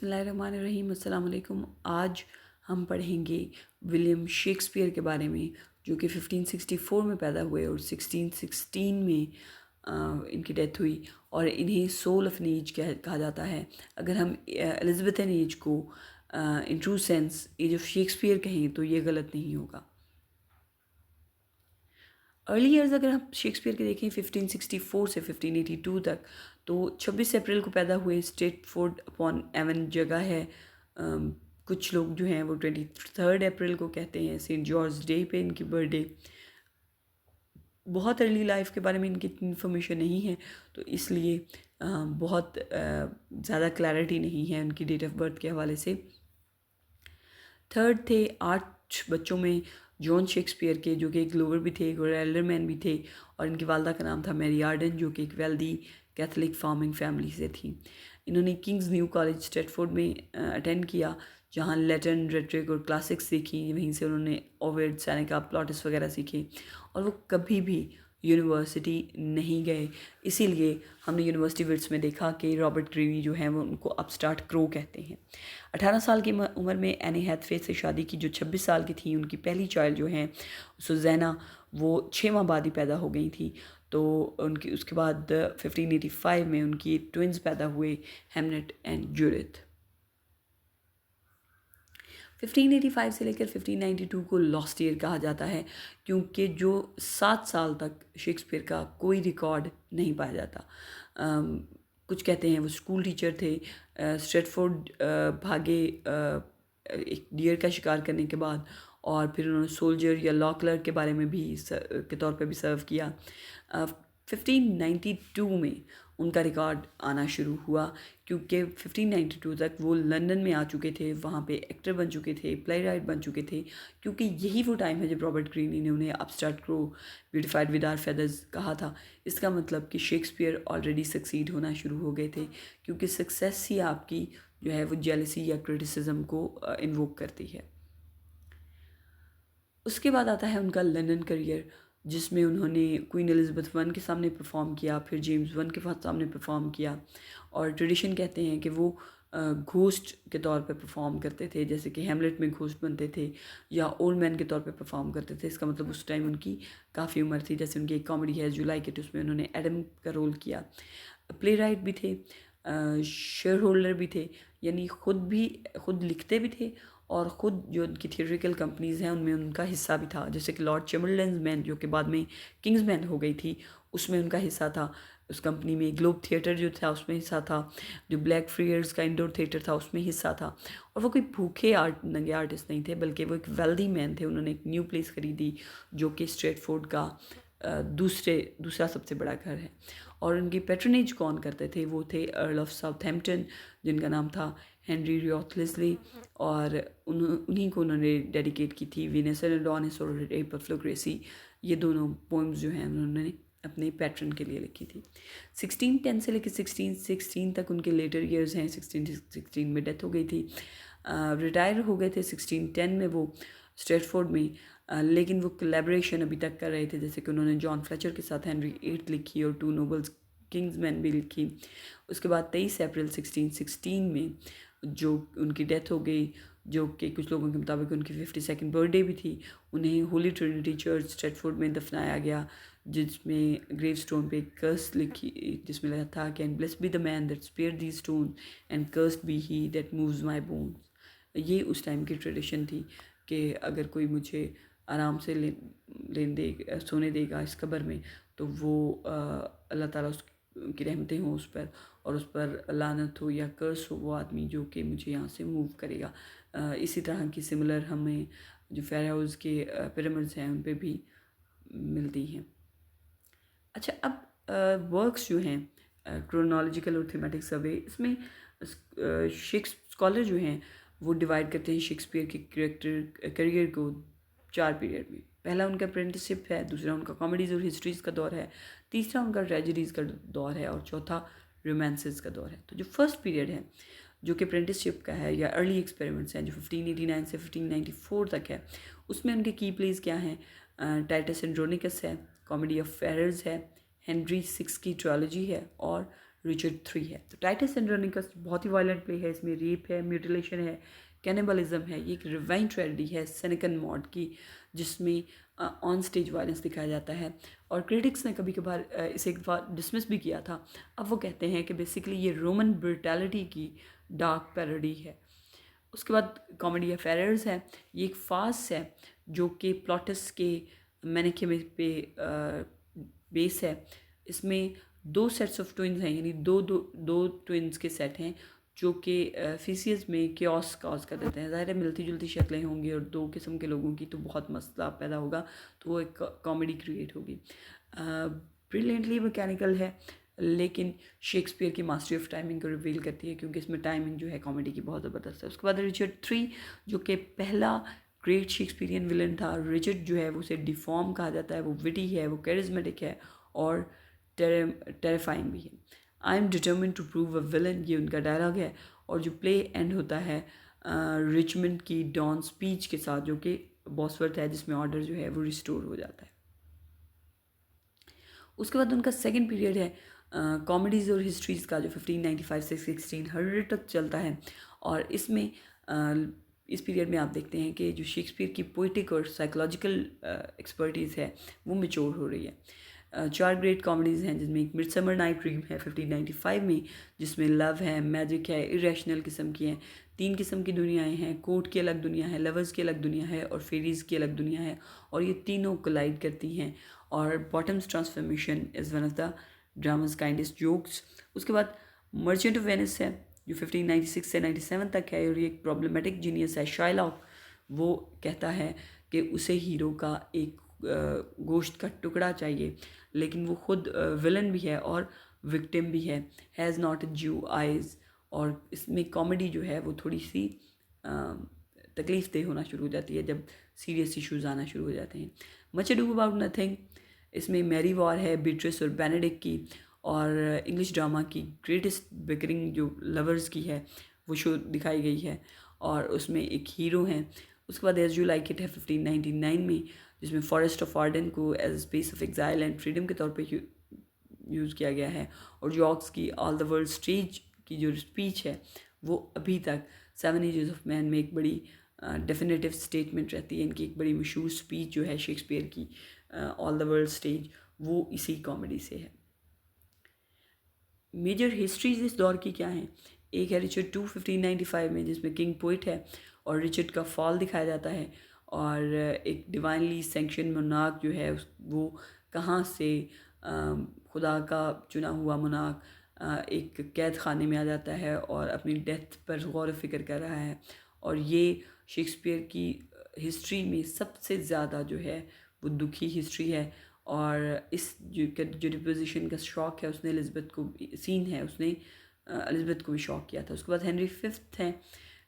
बिस्मिल्लाहिर्रहमानिर्रहीम अस्सलाम वालेकुम। आज हम पढ़ेंगे विलियम शेक्सपियर के बारे में, जो कि 1564 में पैदा हुए और 1616 में इनकी डेथ हुई और इन्हें सोल ऑफ एन एज कहा जाता है। अगर हम एलिज़ाबेथन एज को in true sense age of Shakespeare कहें तो ये गलत नहीं होगा। अर्ली ईयर्स अगर हम शेक्सपियर के देखें 1564 से 1582 तक, तो 26 अप्रैल को पैदा हुए। स्ट्रेटफोर्ड अपॉन एवन जगह है। कुछ लोग जो हैं वो 23 अप्रैल को कहते हैं, सेंट जॉर्ज डे पे इनकी बर्थडे। बहुत अर्ली लाइफ के बारे में इनकी इन्फॉर्मेशन नहीं है, तो इसलिए बहुत ज़्यादा क्लैरिटी नहीं है उनकी डेट ऑफ बर्थ के हवाले से। थर्ड थे 8 बच्चों में जॉन शेक्सपियर के, जो कि एक ग्लोवर भी थे, एक एल्डरमैन भी थे, और इनकी वालदा का नाम था मैरी आर्डन, जो कि एक वेल्दी कैथलिक फार्मिंग फैमिली से थी। इन्होंने किंग्स न्यू कॉलेज स्ट्रेटफोर्ड में अटेंड किया, जहाँ लैटिन, रेट्रिक और क्लासिक्स सीखी। वहीं से उन्होंने ओविड, सेनेका, प्लॉटस वगैरह सीखे, और वो कभी भी यूनिवर्सिटी नहीं गए। इसीलिए हमने यूनिवर्सिटी विट्स में देखा कि रॉबर्ट ग्रीवी जो हैं वो उनको अपस्टार्ट क्रो कहते हैं। 18 साल की उम्र में एनी हैथवे से शादी की, जो 26 साल की थी। उनकी पहली चाइल्ड जो हैं सुजैना, वो 6 माह बाद ही पैदा हो गई थी। तो उनकी उसके बाद 1585 में उनकी ट्विंस पैदा हुए, हेमनेट एंड जूडिथ। 1585 से लेकर 1592 को लॉस्ट ईयर कहा जाता है, क्योंकि जो 7 साल तक शेक्सपियर का कोई रिकॉर्ड नहीं पाया जाता। कुछ कहते हैं वो स्कूल टीचर थे। स्ट्रेटफोर्ड भागे एक डियर का शिकार करने के बाद, और फिर उन्होंने सोल्जर या लॉ क्लर्क के बारे में भी के तौर पे भी सर्व किया। 1592 में उनका रिकॉर्ड आना शुरू हुआ, क्योंकि 1592 तक वो लंदन में आ चुके थे, वहाँ पे एक्टर बन चुके थे, प्ले राइट बन चुके थे, क्योंकि यही वो टाइम है जब रॉबर्ट ग्रीनी ने उन्हें upstart crow beautified with our feathers कहा था। इसका मतलब कि शेक्सपियर ऑलरेडी सक्सीड होना शुरू हो गए थे, क्योंकि सक्सेस ही आपकी जो है वो जेलसी या क्रिटिसिज्म को इन्वोक करती है। उसके बाद आता है उनका लंदन करियर, जिसमें उन्होंने क्वीन एलिज़ाबेथ वन के सामने परफॉर्म किया, फिर जेम्स वन के सामने परफॉर्म किया, और ट्रेडिशन कहते हैं कि वो घोस्ट के तौर पे परफॉर्म करते थे, जैसे कि हेमलेट में घोस्ट बनते थे, या ओल्ड मैन के तौर पे परफॉर्म करते थे। इसका मतलब उस टाइम उनकी काफ़ी उम्र थी। जैसे उनकी एक कॉमेडी है जो लाइक इट, उसमें उन्होंने एडम का रोल किया। प्ले राइट भी थे, शेयर होल्डर भी थे, यानी खुद लिखते भी थे, और ख़ुद जो उनकी थिएट्रिकल कंपनीज़ हैं उनमें उनका हिस्सा भी था। जैसे कि लॉर्ड चैम्बरलेन्स मैन, जो कि बाद में किंग्स मैन हो गई थी, उसमें उनका हिस्सा था। उस कंपनी में ग्लोब थिएटर जो था उसमें हिस्सा था, जो ब्लैक फ्रीयर्स का इंडोर थिएटर था उसमें हिस्सा था। और वो कोई भूखे नंगे आर्टिस्ट नहीं थे, बल्कि वो एक वेल्दी मैन थे। उन्होंने एक न्यू प्लेस खरीदी, जो कि स्ट्रेटफोर्ड का दूसरा सबसे बड़ा घर है। और उनकी पैट्रनेज कौन करते थे, वो थे अर्ल ऑफ साउथहैम्पटन, जिनका नाम था हेनरी रियोथ लेस्ली, और उन्हीं को उन्होंने डेडिकेट की थी वीनस एंड एडोनिस और रेप ऑफ लुक्रेसी। ये दोनों पोएम्स जो हैं उन्होंने अपने पैट्रन के लिए लिखी थी। 1610 से लेकर 1616 तक उनके लेटर ईयर्स हैं। 1616 में डेथ हो गई थी। रिटायर हो गए थे 1610 में वो स्ट्रेटफोर्ड में, लेकिन वो कोलैबोरेशन अभी तक कर रहे थे। जैसे कि उन्होंने जॉन फ्लेचर के साथ हेनरी एट लिखी और टू नोबल्स किंग्समैन भी लिखी। उसके बाद 23 अप्रैल 1616 में जो उनकी डेथ हो गई, जो कि कुछ लोगों के मुताबिक उनकी 52nd बर्थडे भी थी। उन्हें होली ट्रिनिटी चर्च स्ट्रेटफोर्ड में दफनाया गया, जिसमें ग्रेव स्टोन पे कर्स लिखी, जिसमें लिखा था कि and blessed be the man that spare the stone and cursed be he that moves my bones. ये उस टाइम की ट्रेडिशन थी कि अगर कोई मुझे आराम से सोने देगा इस कब्र में, तो वो अल्लाह ताला उसकी रहमतें हों उस पर, और उस पर लानत हो या कर्स हो वो आदमी जो कि मुझे यहाँ से मूव करेगा। इसी तरह की सिमिलर हमें जो फ़ाराओज़ के पिरामिड्स हैं उन पे भी मिलती हैं। अच्छा, अब वर्क्स जो हैं क्रोनोलॉजिकल और थीमेटिक सर्वे, इसमें स्कॉलर जो हैं वो डिवाइड करते हैं शेक्सपियर के करियर को 4 पीरियड में। पहला उनका अप्रेंटिसशिप है, दूसरा उनका कॉमेडीज़ और हिस्ट्रीज़ का दौर है, तीसरा उनका ट्रेजेडीज़ का दौर है, और चौथा रोमांसेस का दौर है। तो जो फर्स्ट पीरियड है, जो कि अप्रेंटिसशिप का है या अर्ली एक्सपेरिमेंट्स हैं, जो 1589 से 1594 तक है, उसमें उनके की प्लेज क्या हैं? टाइटस एंड्रोनिकस है, कॉमेडी ऑफ फेरर्स है, हेनरी सिक्स की ट्रिलॉजी है, और रिचर्ड 3 है। तो टाइटस एंड्रोनिकस बहुत ही वायलेंट प्ले है, इसमें रेप है, म्यूटिलेशन है, कैनिबलिज्म है, ये एक रिवेंज ट्रेजेडी है सेनेकन मॉड की, जिसमें ऑन स्टेज वायलेंस दिखाया जाता है। और क्रिटिक्स ने कभी कभार इसे एक बार डिसमिस भी किया था। अब वो कहते हैं कि बेसिकली ये रोमन ब्रुटैलिटी की डार्क पैरोडी है। उसके बाद कॉमेडी अफेयर्स है, ये एक फार्स है जो कि प्लॉटस के मैनिके पे बेस है। इसमें दो सेट्स ऑफ ट्विन्स हैं, यानी दो दो दो ट्विन्स के सेट हैं जो कि फीसियस में क्योस कॉज कर देते हैं। ज़ाहिर है मिलती जुलती शक्लें होंगी और दो किस्म के लोगों की, तो बहुत मसला पैदा होगा, तो वो एक कॉमेडी क्रिएट होगी। ब्रिलियंटली मैकेनिकल है, लेकिन शेक्सपियर की मास्टरी ऑफ टाइमिंग को रिवील करती है, क्योंकि इसमें टाइमिंग जो है कॉमेडी की बहुत ज़बरदस्त है। उसके बाद रिचर्ड 3 जो कि पहला ग्रेट शेक्सपियरियन विलन था। रिचर्ड जो है वो उसे डिफॉर्म कहा जाता है, वो विटी है, वो कैरिज्मेटिक है और टेरिफाइंग भी है। I am determined to prove a villain, ये उनका डायलॉग है। और जो प्ले एंड होता है रिचमंड की डॉन स्पीच के साथ, जो कि बॉसवर्थ है, जिसमें ऑर्डर जो है वो रिस्टोर हो जाता है। उसके बाद उनका सेकंड पीरियड है कॉमेडीज़ और हिस्ट्रीज़ का, जो 1595 से 1600 तक चलता है। और इसमें इस पीरियड में आप देखते हैं कि जो शेक्सपियर की पोइटिक और साइकोलॉजिकल एक्सपर्टीज़ है वो मैच्योर हो रही है। चार ग्रेट कॉमेडीज़ हैं, जिसमें एक मिडसमर नाइट ड्रीम है 1595 में, जिसमें लव है, मैजिक है, इरेशनल किस्म की हैं। तीन किस्म की दुनियाएं हैं, कोर्ट की अलग दुनिया है, लवर्स की अलग दुनिया है और फेरीज़ की अलग दुनिया है, और ये तीनों कोलाइड करती हैं। और bottoms transformation is one of the dramas kindest jokes. उसके बाद मर्चेंट ऑफ वेनिस है, जो 1596 से 97 तक है, और ये एक प्रॉब्लमेटिक जीनियस है शाइलॉक। वो कहता है कि उसे हीरो का एक गोश्त का टुकड़ा चाहिए, लेकिन वो खुद विलन भी है और विक्टिम भी है, हैज़ नॉट ज्यू आइज़। और इसमें कॉमेडी जो है वो थोड़ी सी तकलीफ देह होना शुरू हो जाती है जब सीरियस इश्यूज आना शुरू हो जाते हैं। मच अडू अबाउट नथिंग, इसमें मैरी वॉर है बीट्रिस और बेनेडिक्ट की, और इंग्लिश ड्रामा की ग्रेटेस्ट बिकरिंग जो लवर्स की है वो शो दिखाई गई है, और उसमें एक हीरो हैं। उसके बाद एज यू लाइक इट है 1599 में, जिसमें फॉरेस्ट ऑफ आर्डन को as space of exile and freedom के तौर पे यूज़ किया गया है। और जॉक्स की ऑल द वर्ल्ड स्टेज की जो स्पीच है वो अभी तक 7 एजेस ऑफ मैन में एक बड़ी डेफिनेटिव स्टेटमेंट रहती है। इनकी एक बड़ी मशहूर स्पीच जो है शेक्सपियर की ऑल द वर्ल्ड स्टेज, वो इसी कॉमेडी से है। मेजर हिस्ट्रीज इस दौर की क्या हैं? एक है रिचर्ड 2 1595 में, जिसमें किंग पोइट है और रिचर्ड का फॉल दिखाया जाता है, और एक डिवाइनली सैंक्शन मोनार्क जो है वो कहाँ से खुदा का चुना हुआ मोनार्क एक कैद खाने में आ जाता है और अपनी डेथ पर गौर फिक्र कर रहा है। और ये शेक्सपियर की हिस्ट्री में सबसे ज़्यादा जो है वो दुखी हिस्ट्री है। और इस जो डिपोजिशन का शौक है उसने एलिज़ाबेथ को सीन है, उसने एलिज़ाबेथ को भी शौक किया था। उसके बाद हेनरी फिफ्थ हैं,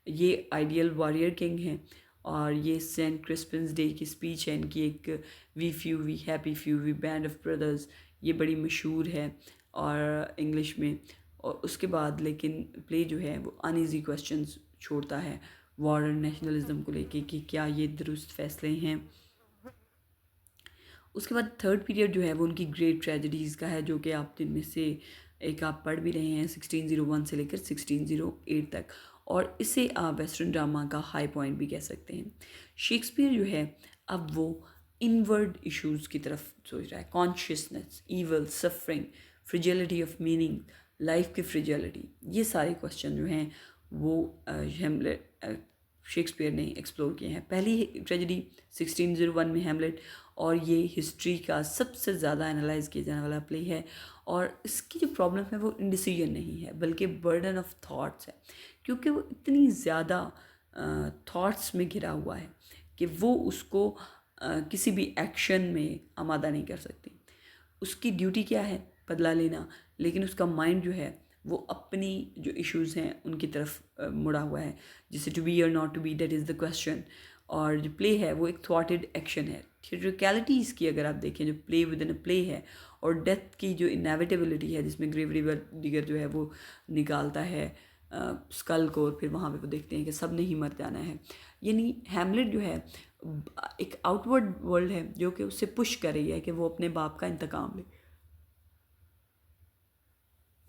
ये आइडियल वॉरियर किंग हैं, और ये सेंट क्रिस्पिन्स डे की स्पीच है इनकी, एक we few we happy few we band of brothers, ये बड़ी मशहूर है और इंग्लिश में। और उसके बाद लेकिन प्ले जो है वो अनईजी क्वेश्चंस छोड़ता है वॉर एंड नेशनलिज्म को लेके कि क्या ये दुरुस्त फैसले हैं। उसके बाद थर्ड पीरियड जो है वो उनकी ग्रेट ट्रेजेडीज़ का है, जो कि आप जिनमें से एक आप पढ़ भी रहे हैं 1601 से लेकर 1608 तक, और इसे आप वेस्टर्न ड्रामा का हाई पॉइंट भी कह सकते हैं। शेक्सपियर जो है अब वो इनवर्ड इश्यूज़ की तरफ सोच रहा है, consciousness, evil, suffering, fragility of meaning, life की फ्रिजिलिटी, ये सारे क्वेश्चन जो हैं वो शेक्सपियर ने एक्सप्लोर किए हैं। पहली ट्रेजेडी 1601 में हैमलेट, और ये हिस्ट्री का सबसे ज़्यादा एनालाइज किया जाने वाला प्ले है। और इसकी जो प्रॉब्लम है वो इंडिसीजन नहीं है बल्कि बर्डन ऑफ थॉट्स है, क्योंकि वो इतनी ज़्यादा थॉट्स में घिरा हुआ है कि वो उसको किसी भी एक्शन में आमादा नहीं कर सकती। उसकी ड्यूटी क्या है? बदला लेना, लेकिन उसका माइंड जो है वो अपनी जो इश्यूज़ हैं उनकी तरफ मुड़ा हुआ है, जिसे टू बी और not to be, that is the question. और जो प्ले है वो एक थॉटेड एक्शन है। थिएट्रिकलिटीज़ की अगर आप देखें, जो play with in a play है, और डेथ की जो इनएविटेबिलिटी है, जिसमें ग्रेवरी डिगर जो है वो निकालता है स्कल को, और फिर वहाँ पे वो देखते हैं कि सब ने ही मर जाना है। यानी हैमलेट जो है एक आउटवर्ड वर्ल्ड है जो कि उससे पुश कर रही है कि वो अपने बाप का इंतकाम ले।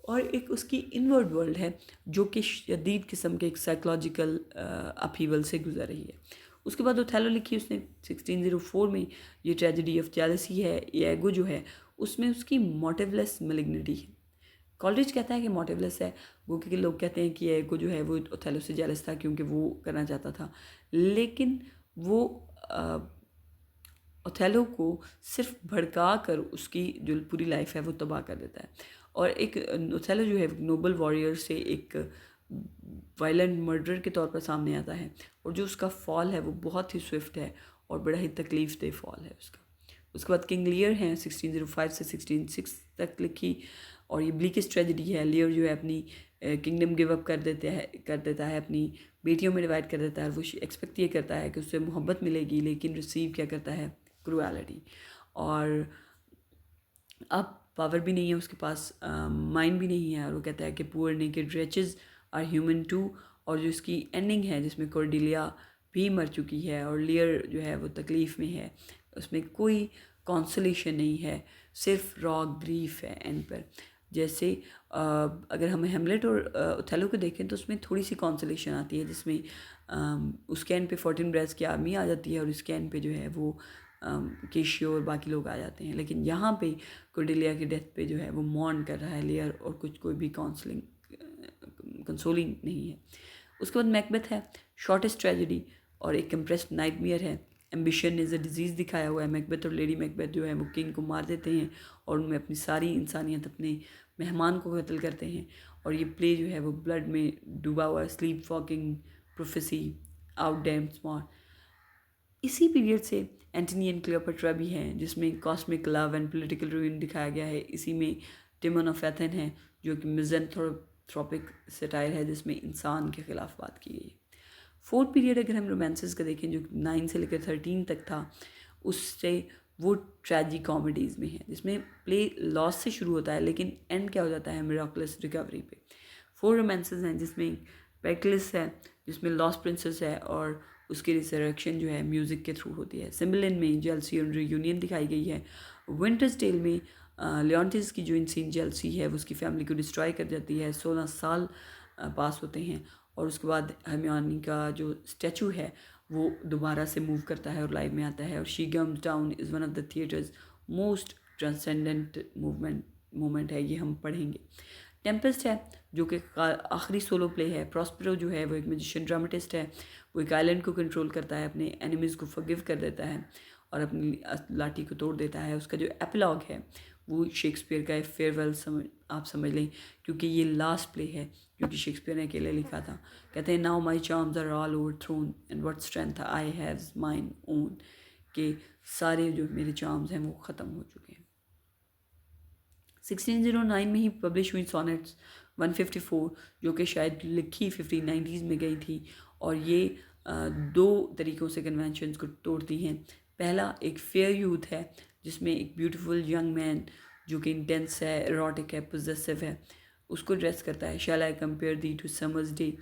और एक उसकी इनवर्ड वर्ल्ड है जो कि शदीद किस्म के एक साइकोलॉजिकल अपहीवल से गुजर रही है। उसके बाद ओथेलो लिखी उसने 1604 में। ये ट्रेजेडी ऑफ जेलसी है, ये एगो जो है उसमें उसकी मोटिवलेस मेलिग्निटी है। कॉलरिज कहता है कि मोटिवलेस है वो, क्योंकि लोग कहते हैं कि एगो जो है वो ओथेलो से जेलस था क्योंकि वो करना चाहता था, लेकिन वो ओथेलो को सिर्फ भड़का कर उसकी जो पूरी लाइफ है वो तबाह कर देता है। और एक ओथेलो जो है नोबल वॉरियर से एक वायलेंट मर्डर के तौर पर सामने आता है, और जो उसका फॉल है वो बहुत ही स्विफ्ट है और बड़ा ही तकलीफ दे फॉल है उसका। उसके बाद किंग लियर हैं 1605 से 1606 तक लिखी, और ये ब्लीकेस्ट ट्रेजेडी है। लियर जो है अपनी किंगडम गिव अप कर देता है, अपनी बेटियों में डिवाइड कर देता है। वो एक्सपेक्ट ये करता है कि उससे मोहब्बत मिलेगी, लेकिन रिसीव क्या करता है, क्रूएलिटी। और अब पावर भी नहीं है उसके पास, माइंड भी नहीं है, और वो कहता है कि poor naked riches are human too. और जो इसकी एंडिंग है जिसमें कॉर्डिलिया भी मर चुकी है और लियर जो है वो तकलीफ़ में है, उसमें कोई कॉन्सोलेशन नहीं है, सिर्फ रॉ ग्रीफ है एंड पर। जैसे अगर हम हेमलेट और ओथेलो को देखें तो उसमें थोड़ी सी कॉन्सोलेशन आती है, जिसमें उसके एंड पे 14 ब्रेस की आर्मी आ जाती है और उसके एंड पे जो है वो केशियो और बाकी लोग आ जाते हैं। लेकिन यहाँ पे कॉर्डेलिया की डेथ पे जो है वो मॉर्न कर रहा है लेयर, और कोई भी कंसोलिंग नहीं है। उसके बाद मैकबेथ है, शॉर्टेस्ट ट्रेजेडी और एक कंप्रेस्ड नाइटमेयर है। एम्बिशन इज़ अ डिजीज़ दिखाया हुआ है। मैकबेथ और लेडी मैकबेथ जो है वो किंग को मार देते हैं और उनमें अपनी सारी इंसानियत अपने मेहमान को कत्ल करते हैं। और ये प्ले जो है वो ब्लड में डूबा हुआ है, sleep walking prophecy out dam small. इसी पीरियड से एंटनी एंड क्लियोपेट्रा भी हैं, जिसमें कॉस्मिक लव एंड पॉलिटिकल रूइन दिखाया गया है। इसी में टिमन ऑफ एथन है जो कि मिज़ेंथ्रोपिक सटायर है, जिसमें इंसान के खिलाफ बात की गई है। फोर्थ पीरियड अगर हम रोमांसेस का देखें जो 9 से लेकर 13 तक था, उससे वो ट्रेजी कॉमेडीज़ में है, जिसमें प्ले लॉस से शुरू होता है लेकिन एंड क्या हो जाता है, मिराकुलस रिकवरी पे। 4 रोमांसेस हैं जिसमें पेरिक्लिस है, जिसमें लॉस्ट प्रिंसेस है और उसकी रिसरेक्शन जो है म्यूज़िक के थ्रू होती है। सिम्बलिन में जेलसी और रियूनियन दिखाई गई है। विंटर्स टेल में लियोंटिस की जो इंसीन जेलसी है वो उसकी फैमिली को डिस्ट्रॉय कर जाती है। 16 साल पास होते हैं और उसके बाद हरमियोनी का जो स्टैचू है वो दोबारा से मूव करता है और लाइव में आता है। और she comes down is one of the theatres most transcendent moment है, ये हम पढ़ेंगे। टेम्पेस्ट है जो कि आखिरी सोलो प्ले है। प्रॉस्पेरो जो है वो एक मैजिशियन ड्रामेटिस्ट है, वो एक आइलैंड को कंट्रोल करता है, अपने एनिमीज़ को फॉरगिव कर देता है और अपनी लाठी को तोड़ देता है। उसका जो एपिलॉग है वो शेक्सपियर का फेयरवेल आप समझ लें, क्योंकि ये लास्ट प्ले है क्योंकि शेक्सपियर ने अकेले लिखा था। कहते हैं now my charms are all overthrown and what strength I have mine own, के सारे जो मेरे चार्म्स हैं वो ख़त्म हो चुके हैं। 1609 में ही पब्लिश हुई सोनेट्स 154 जो कि शायद लिखी 1590s में गई थी, और ये 2 तरीक़ों से कन्वेंशंस को तोड़ती हैं। पहला एक फेयर यूथ है जिसमें एक ब्यूटीफुल यंग मैन जो कि इंटेंस है, एरोटिक है, पोजेसिव है, उसको ड्रेस करता है, shall I compare thee to summer's day.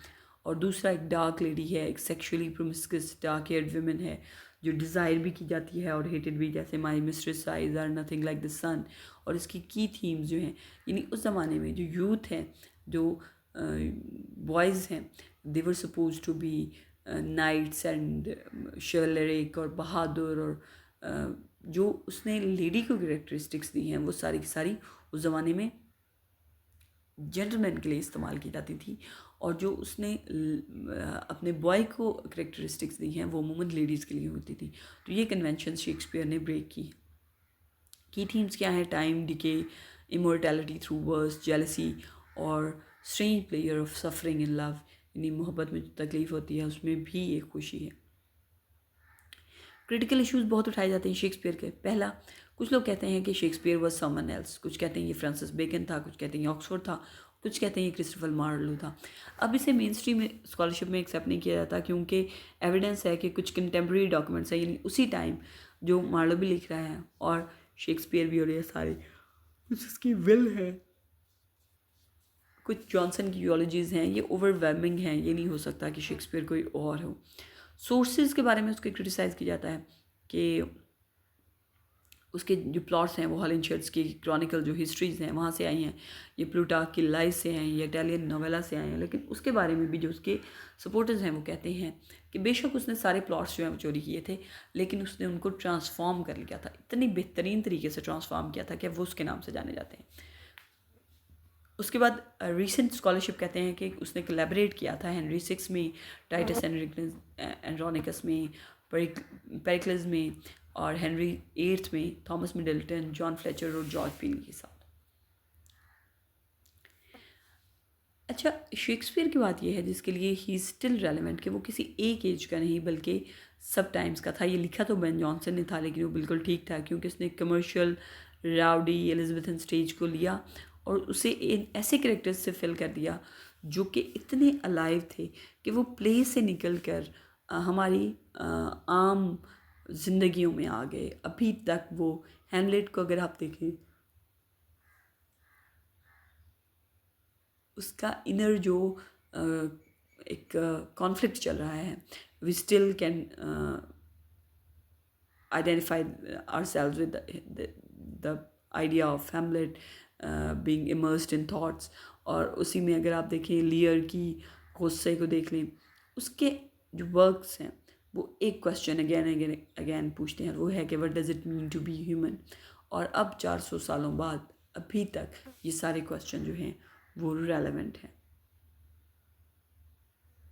और दूसरा एक डार्क लेडी है, एक sexually promiscuous dark haired women है जो डिज़ायर भी की जाती है और हेटेड भी, जैसे my mistress eyes are nothing like the sun. और इसकी की थीम्स जो हैं, यानी उस ज़माने में जो यूथ हैं, जो बॉयज़ हैं, they were suppose to be knights and chivalric और बहादुर, और जो उसने लेडी को कैरेक्टरिस्टिक्स दी हैं वो सारी की सारी उस ज़माने में जेंटलमैन के लिए इस्तेमाल की जाती थी, और जो उसने अपने बॉय को कैरेक्टरिस्टिक्स दी हैं वो अमूमन लेडीज़ के लिए होती थी। तो ये कन्वेंशन शेक्सपियर ने ब्रेक की थीम्स क्या है, time, decay, immortality through verse, jealousy और strange player of suffering in love, यानी मोहब्बत में जो तकलीफ़ होती है उसमें भी एक खुशी है। क्रिटिकल इश्यूज़ बहुत उठाए जाते हैं शेक्सपियर के। पहला, कुछ लोग कहते हैं कि शेक्सपियर वॉज समवन एल्स, कुछ कहते हैं ये फ्रांसिस बेकन था, कुछ कहते हैं ये ऑक्सफोर्ड था, कुछ कहते हैं ये क्रिस्टोफर मार्लो था। अब इसे मेन स्ट्रीम स्कॉलरशिप में एक्सेप्ट नहीं किया जाता क्योंकि एविडेंस है कि कुछ कंटेम्प्रेरी डॉक्यूमेंट्स हैं, यानी उसी टाइम जो मार्लो भी लिख रहा है और शेक्सपियर भी, और ये सारे कुछ उसकी विल है, कुछ जॉनसन की यूलॉजीज़ हैं, ये ओवरवेलमिंग हैं, ये नहीं हो सकता कि शेक्सपियर कोई और हो। सोर्सेज के बारे में उसके क्रिटिसाइज़ किया जाता है कि उसके जो प्लॉट्स हैं वो हॉलिंशर्ट्स की क्रॉनिकल जो हिस्ट्रीज़ हैं वहाँ से आई हैं, ये प्लूटार्क की लाइफ से हैं, ये इटालियन नोवेला से आए हैं। लेकिन उसके बारे में भी जो उसके सपोर्टर्स हैं वो कहते हैं कि बेशक उसने सारे प्लॉट्स जो हैं वो चोरी किए थे, लेकिन उसने उनको ट्रांसफॉर्म कर लिया था, इतनी बेहतरीन तरीके से ट्रांसफॉर्म किया था कि वो उसके नाम से जाने जाते हैं। उसके बाद रीसेंट स्कॉलरशिप कहते हैं कि उसने कोलैबोरेट किया था हेनरी सिक्स में, टाइटस एंड्रोनिकस में, पेरिक्लस में, और हेनरी एट्थ में, थॉमस मिडल्टन, जॉन फ्लेचर और जॉर्ज पीली के साथ। अच्छा, शेक्सपियर की बात यह है जिसके लिए ही स्टिल रेलेवेंट कि वो किसी एक एज का नहीं बल्कि सब टाइम्स का था। ये लिखा तो बेन जॉनसन ने था, लेकिन वो बिल्कुल ठीक था क्योंकि उसने कमर्शियल राउडी एलिजाबेथन स्टेज को लिया और उसे इन ऐसे करेक्टर्स से फिल कर दिया जो कि इतने अलाइव थे कि वो प्ले से निकल कर हमारी आम जिंदगियों में आ गए। अभी तक वो हैमलेट को अगर आप देखें, उसका इनर जो एक कॉन्फ्लिक्ट चल रहा है, we still can identify ourselves with the idea of Hamlet being immersed in thoughts। और उसी में अगर आप देखें लियर की गुस्से को देख लें, उसके जो वर्क्स हैं वो एक क्वेश्चन अगेन अगेन अगेन पूछते हैं, वो है कि what does it mean to be human. और अब 400 सालों बाद अभी तक ये सारे क्वेश्चन जो हैं वो रेलेवेंट हैं।